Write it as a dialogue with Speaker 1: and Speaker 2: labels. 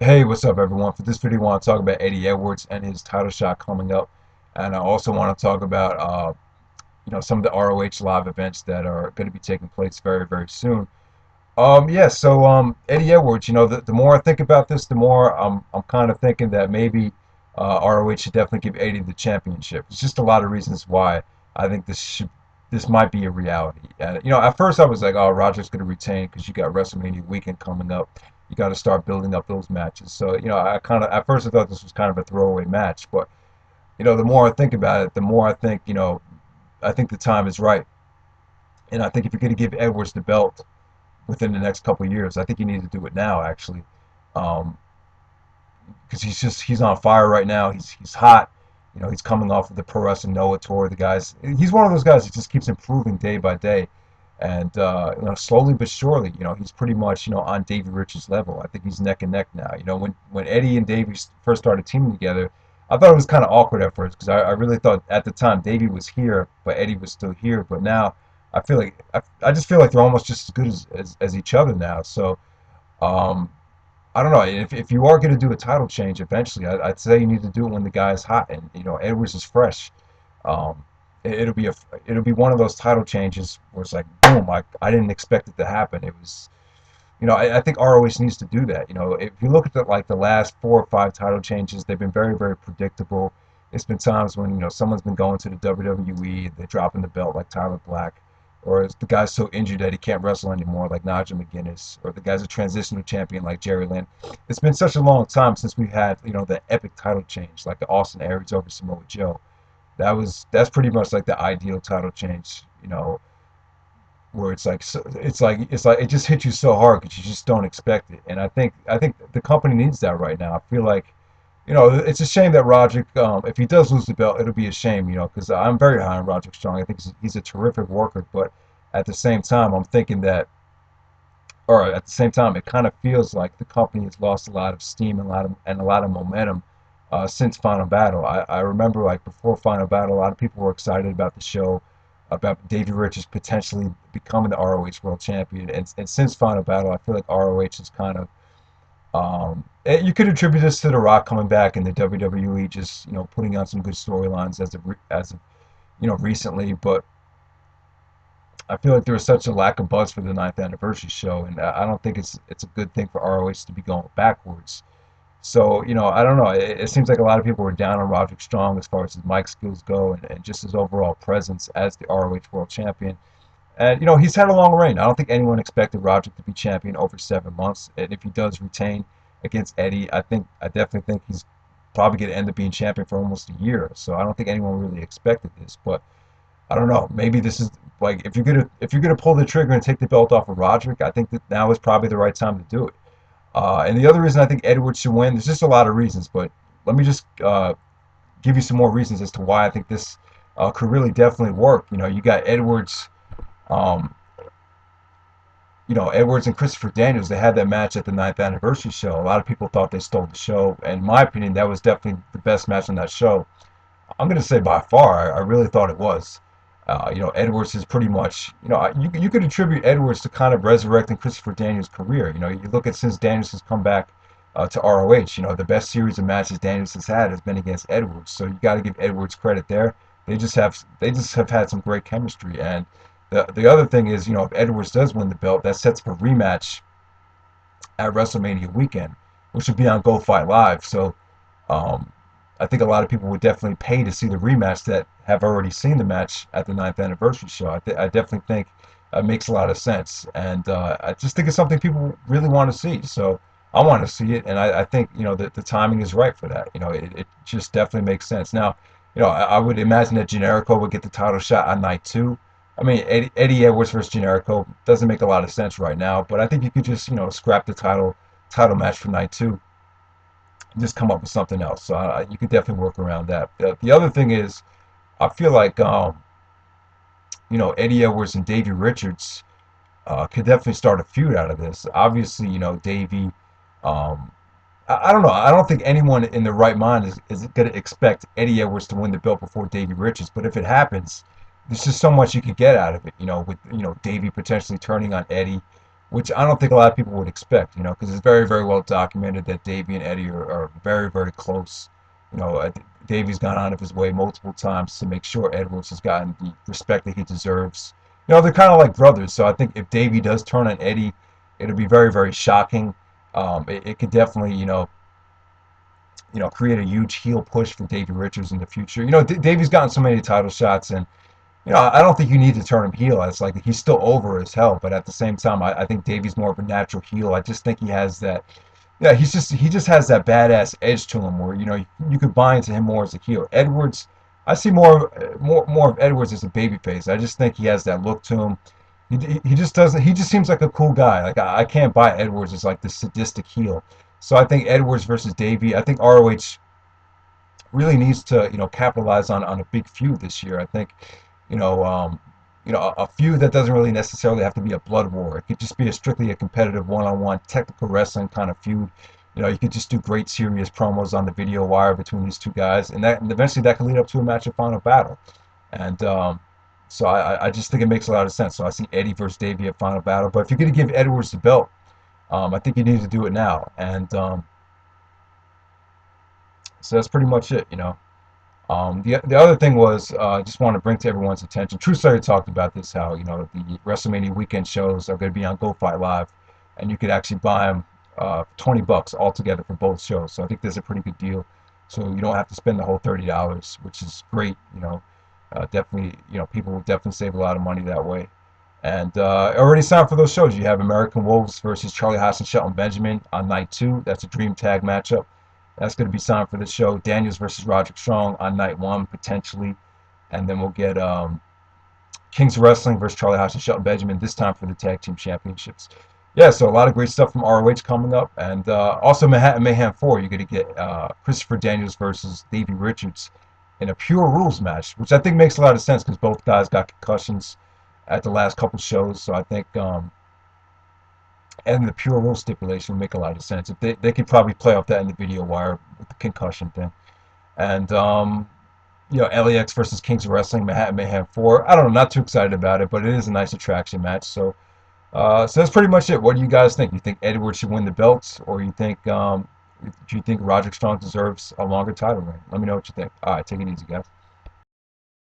Speaker 1: Hey, what's up, everyone? For this video, I want to talk about Eddie Edwards and his title shot coming up, and I also want to talk about some of the ROH live events that are going to be taking place very, very soon. Eddie Edwards, the more I think about this, the more I'm kind of thinking that maybe ROH should definitely give Eddie the championship. It's just a lot of reasons why I think this might be a reality. And at first I was like, oh, Roderick's going to retain because you got WrestleMania weekend coming up. You got to start building up those matches. So I kind of at first I thought this was kind of a throwaway match, but the more I think about it, the more I think I think the time is right. And I think if you're going to give Edwards the belt within the next couple of years. I think you need to do it now, actually, because he's on fire right now. He's hot. He's coming off of the Pro Wrestling Noah tour. He's one of those guys that just keeps improving day by day, and slowly but surely, he's pretty much on Davey Rich's level. I think he's neck and neck now. When Eddie and Davey first started teaming together, I thought it was kind of awkward at first because I really thought at the time Davey was here, but Eddie was still here. But now I just feel like they're almost just as good as each other now. So um, I don't know if you are going to do a title change eventually. I'd say you need to do it when the guy is hot and Edwards is fresh. Um, it'll be one of those title changes where it's like boom, I didn't expect it to happen. It was I think ROH needs to do that. If you look at the last 4 or 5 title changes, they've been very, very predictable. It's been times when someone's been going to the WWE, they're dropping the belt like Tyler Black, or the guy's so injured that he can't wrestle anymore like Nigel McGuinness, or the guy's a transitional champion like Jerry Lynn. It's been such a long time since we've had the epic title change like the Austin Aries over Samoa Joe. That's pretty much like the ideal title change. Where it's like it just hits you so hard because you just don't expect it. And I think the company needs that right now. I feel like it's a shame that Roderick, if he does lose the belt, it'll be a shame, because I'm very high on Roderick Strong. I think he's a terrific worker, but at the same time, I'm thinking that, or at the same time, it kind of feels like the company has lost a lot of steam and a lot of momentum since Final Battle. I remember like before Final Battle, a lot of people were excited about the show, about Davey Richards potentially becoming the ROH World Champion, and since Final Battle, I feel like ROH is kind of you could attribute this to The Rock coming back and the WWE just putting on some good storylines as of recently, but I feel like there was such a lack of buzz for the 9th anniversary show, and I don't think it's a good thing for ROH to be going backwards. So I don't know. It seems like a lot of people were down on Roderick Strong as far as his mic skills go and just his overall presence as the ROH World Champion. And he's had a long reign. I don't think anyone expected Roderick to be champion over 7 months. And if he does retain against Eddie, I definitely think he's probably going to end up being champion for almost a year. So I don't think anyone really expected this. But I don't know. Maybe this is like if you're gonna pull the trigger and take the belt off of Roderick, I think that now is probably the right time to do it. And the other reason I think Edwards should win, there's just a lot of reasons, but let me just give you some more reasons as to why I think this could really definitely work. You got Edwards. Um, Edwards and Christopher Daniels, they had that match at the 9th anniversary show. A lot of people thought they stole the show. And in my opinion, that was definitely the best match on that show. I'm going to say by far, I really thought it was. Edwards is pretty much, you could attribute Edwards to kind of resurrecting Christopher Daniels' career. You look at since Daniels has come back to ROH, the best series of matches Daniels has been against Edwards. So you got to give Edwards credit there. They just have had some great chemistry. And the other thing is, if Edwards does win the belt, that sets up a rematch at WrestleMania weekend, which would be on Go Fight Live. So um, I think a lot of people would definitely pay to see the rematch that have already seen the match at the 9th anniversary show. I definitely think it makes a lot of sense, and I just think it's something people really want to see. So I want to see it, and I think that the timing is right for that. It just definitely makes sense. Now, I would imagine that Generico would get the title shot on night 2. I mean, Eddie Edwards versus Generico doesn't make a lot of sense right now, but I think you could just scrap the title match for night 2, just come up with something else. So you could definitely work around that. The other thing is, I feel like Eddie Edwards and Davey Richards could definitely start a feud out of this. Obviously, Davey. Um, I don't know. I don't think anyone in their right mind is going to expect Eddie Edwards to win the belt before Davey Richards. But if it happens, there's just so much you could get out of it. With Davey potentially turning on Eddie, which I don't think a lot of people would expect, you know, because it's very, very well documented that Davey and Eddie are very, very close. You know, Davey's gone out of his way multiple times to make sure Edwards has gotten the respect that he deserves. You know, they're kind of like brothers, so I think if Davey does turn on Eddie, it'll be very, very shocking. It could definitely, create a huge heel push for Davey Richards in the future. You know, Davey's gotten so many title shots, and I don't think you need to turn him heel. It's like he's still over as hell, but at the same time, I think Davey's more of a natural heel. I just think he has that. Yeah, he just has that badass edge to him where you could buy into him more as a heel. Edwards, I see more of Edwards as a babyface. I just think he has that look to him. He just doesn't. He just seems like a cool guy. Like I can't buy Edwards as like the sadistic heel. So I think Edwards versus Davey. I think ROH really needs to capitalize on a big feud this year. I think you know a feud that doesn't really necessarily have to be a blood war. It could just be strictly a competitive one-on-one technical wrestling kind of feud. You could just do great serious promos on the video wire between these two guys, and eventually that can lead up to a match of Final Battle. And so I just think it makes a lot of sense. So I see Eddie versus Davey at Final Battle. But if you're going to give Edwards the belt, I think you need to do it now. And so that's pretty much it. The other thing was I just want to bring to everyone's attention. True Slayer talked about this, how the WrestleMania weekend shows are going to be on Go Fight Live, and you could actually buy them $20 altogether for both shows. So I think that's a pretty good deal. So you don't have to spend the whole $30, which is great. Definitely, people will definitely save a lot of money that way. And already signed for those shows. You have American Wolves versus Charlie Haas and Shelton Benjamin on night 2. That's a dream tag matchup. That's going to be signed for the show. Daniels versus Roderick Strong on night 1, potentially. And then we'll get Kings of Wrestling versus Charlie Haas and Shelton Benjamin, this time for the Tag Team Championships. Yeah, so a lot of great stuff from ROH coming up. And also Mayhem 4, you're going to get Christopher Daniels versus Davey Richards in a Pure Rules match, which I think makes a lot of sense because both guys got concussions at the last couple shows. So I think and the Pure Rules stipulation would make a lot of sense. If they could probably play off that in the video wire with the concussion thing. And LAX versus Kings of Wrestling, Mayhem 4. I don't know, not too excited about it, but it is a nice attraction match. So that's pretty much it. What do you guys think? You think Edwards should win the belts, or do you think Roderick Strong deserves a longer title reign? Let me know what you think. All right, take it easy, guys.